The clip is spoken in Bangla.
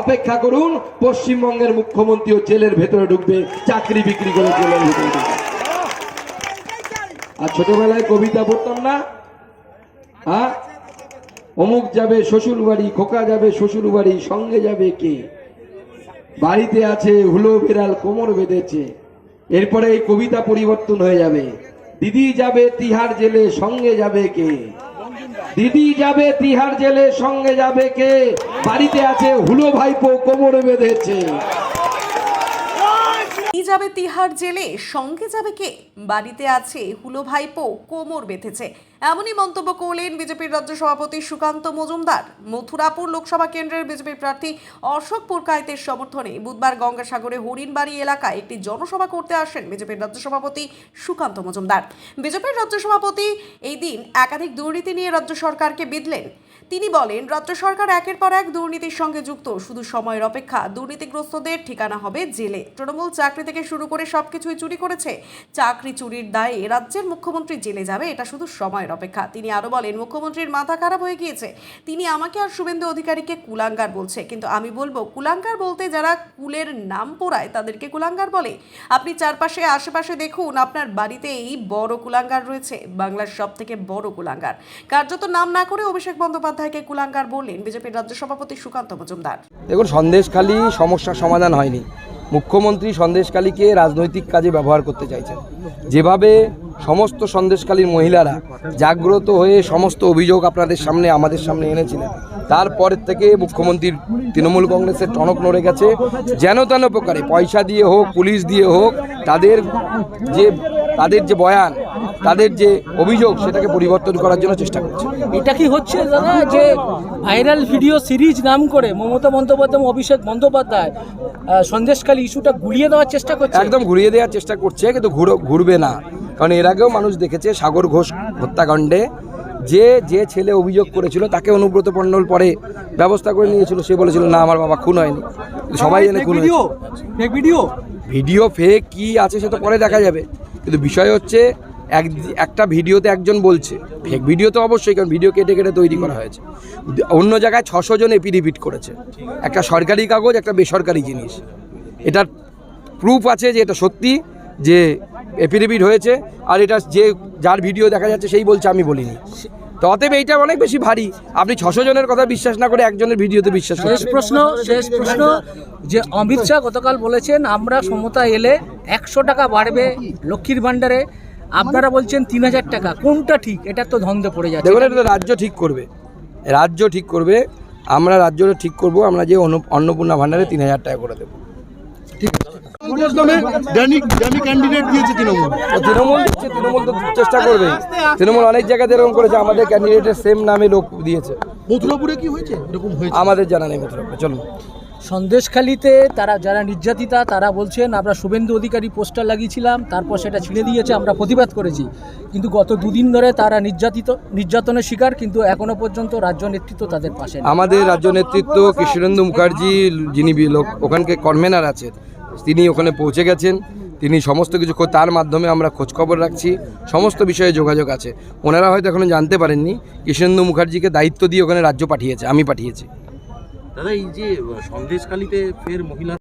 অপেক্ষা করুন, পশ্চিমবঙ্গের মুখ্যমন্ত্রীও জেলের ভেতরে ঢুকবে, চাকরি বিক্রি করে জেলের ভেতরে ঢুকবে। আর ছোটবেলায় কবিতা পড়তাম না, হ্যাঁ, অমুক যাবে শ্বশুর বাড়ি, খোকা যাবে শ্বশুর বাড়ি, সঙ্গে যাবে কে? বাড়িতে আছে হুলো বিড়াল কোমর বেঁধেছে। এরপরে এই কবিতা পরিবর্তন হয়ে যাবে, দিদি যাবে তিহার জেলে, সঙ্গে যাবে কে? দিদি যাবে তিহার জেলে, সঙ্গে যাবে কে? বাড়িতে আছে হুলো ভাইপো কোমরে বেঁধেছে। যাবে তিহার জেলে, সঙ্গে যাবে কে? বাড়িতে আছে হুলো ভাইপো কোমর বেঁধেছে। এমনই মন্তব্য করলেন বিজেপির রাজ্য সভাপতি সুকান্ত মজুমদার। মথুরাপুর লোকসভা কেন্দ্রের বিজেপি প্রার্থী অশোক পুরকাইতের সমর্থনে বুধবার গঙ্গাসাগরে হরিণবাড়ি এলাকায় একটি জনসভা করতে আসেন বিজেপির রাজ্য সভাপতি সুকান্ত মজুমদার। বিজেপির রাজ্য সভাপতি এই দিন একাধিক দুর্নীতি নিয়ে রাজ্য সরকারকে বিঁধলেন। তিনি বলেন, রাজ্য সরকার একের পর এক দুর্নীতির সঙ্গে যুক্ত, শুধু সময়ের অপেক্ষা দুর্নীতিগ্রস্তদের ঠিকানা হবে জেলে। তৃণমূল চাকরি থেকে শুরু করে সবকিছুই চুরি করেছে। চাকরি চুরির দায়ে রাজ্যের মুখ্যমন্ত্রী জেলে যাবে, এটা শুধু সময়ের অপেক্ষা। তিনি আরো বলেন, মুখ্যমন্ত্রীর মাথা খারাপ হয়ে গিয়েছে। তিনি আমাকে আর শুভেন্দু অধিকারীকে কুলাঙ্গার বলছে, কিন্তু আমি বলবো, কুলাঙ্গার বলতে যারা কুলের নাম পোড়ায় তাদেরকে কুলাঙ্গার বলে। আপনি চারপাশে আশেপাশে দেখুন, আপনার বাড়িতে এই বড় কুলাঙ্গার রয়েছে, বাংলার সব থেকে বড় কুলাঙ্গার। কার্যত নাম না করে অভিষেক বন্দ্যোপাধ্যায়কে কুলাঙ্গার বললেন বিজেপির রাজ্য সভাপতি সুকান্ত মজুমদার। দেখুন, সন্দেশখালী সমস্যার সমাধান হয়নি। মুখ্যমন্ত্রী সন্দেশখালীকে রাজনৈতিক কাজে ব্যবহার করতে চাইছেন। যেভাবে সমস্ত সন্দেশখালীর মহিলারা জাগ্রত হয়ে সমস্ত অভিযোগ আপনাদের সামনে, আমাদের সামনে এনেছিলেন, তারপরের থেকে মুখ্যমন্ত্রীর তৃণমূল কংগ্রেসের টনক নড়ে গেছে। যেন তেন প্রকারে পয়সা দিয়ে হোক, পুলিশ দিয়ে হোক, তাদের যে বয়ান, তাদের যে অভিযোগ, সেটাকে পরিবর্তন করার জন্য চেষ্টা করছে। এটা কি হচ্ছে দাদা, যে ভাইরাল ভিডিও সিরিজ নাম করে মমতা বন্দ্যোপাধ্যায়, অভিষেক বন্দ্যোপাধ্যায় সন্দেশখালী ইস্যুটা ঘুরিয়ে দেওয়ার চেষ্টা করছে? একদম ঘুরিয়ে দেওয়ার চেষ্টা করছে, কিন্তু ঘুরবে না। কারণ এর আগেও মানুষ দেখেছে সাগর ঘোষ হত্যাকাণ্ডে যে ছেলে অভিযোগ করেছিল তাকে অনুব্রত মণ্ডল পরে ব্যবস্থা করে নিয়েছিল। সে বলেছিল না, আমার বাবা খুন হয়নি। সবাই জানে খুন হয়েছে। ভিডিও ফেক কি আছে সে তো পরে দেখা যাবে, কিন্তু বিষয় হচ্ছে একটা ভিডিওতে একজন বলছে, ফেক ভিডিও তো অবশ্যই, কারণ ভিডিও কেটে কেটে তৈরি করা হয়েছে। অন্য জায়গায় 600 জন এপিডিভিট করেছে, একটা সরকারি কাগজ, একটা বেসরকারি জিনিস। এটার প্রুফ আছে যে এটা সত্যি, যে এপিডিভিট হয়েছে। আর এটা যার ভিডিও দেখা যাচ্ছে সেই বলছে আমি বলিনি। তো অতএব এইটা অনেক বেশি ভারী। আপনি 600 জনের কথা বিশ্বাস না করে একজনের ভিডিওতে বিশ্বাস করেন। শেষ প্রশ্ন, যে অমিত শাহ গতকাল বলেছেন আমরা ক্ষমতা এলে 100 টাকা বাড়বে লক্ষ্মীর ভাণ্ডারে, আপনারা বলছেন 3000 টাকা। কোনটা ঠিক? এটা তো ধন্দে পড়ে যাচ্ছে। দেখুন, এটা তো রাজ্য ঠিক করবে, রাজ্য ঠিক করবে। আমরা রাজ্যটা ঠিক করব, আমরা যে অন্নপূর্ণা ভাণ্ডারে 3000 টাকা করে দেবো। ঠিক আছে, তৃণমূল তো চেষ্টা করবে। তৃণমূল অনেক জায়গাতে এরকম করেছে, আমাদের ক্যান্ডিডেটের সেম নামে লোক দিয়েছে। মথুরাপুরে কি হয়েছে? এরকম হয়েছে আমাদের জানা নেই। মথুরাপুরে চলুন। সন্দেশখালীতে তারা যারা নির্যাতিতা, তারা বলছেন আমরা শুভেন্দু অধিকারী পোস্টার লাগিয়েছিলাম, তারপর সেটা ছিঁড়ে দিয়েছে, আমরা প্রতিবাদ করেছি, কিন্তু গত 2 দিন ধরে তারা নির্যাতনের শিকার, কিন্তু এখনো পর্যন্ত রাজ্য নেতৃত্ব তাদের পাশে নেই। আমাদের রাজ্য নেতৃত্ব, কৃষ্ণেন্দু মুখার্জি যিনি ওখানকে কনভেনার আছেন, তিনি ওখানে পৌঁছে গেছেন। তিনি সমস্ত কিছু, তার মাধ্যমে আমরা খোঁজখবর রাখছি, সমস্ত বিষয়ে যোগাযোগ আছে। ওনারা হয়তো এখনো জানতে পারেননি, কৃষ্ণেন্দু মুখার্জিকে দায়িত্ব দিয়ে ওখানে রাজ্য পাঠিয়েছে, আমি পাঠিয়েছি। দাদা, এই যে সন্দেশখালীতে ফের মহিলা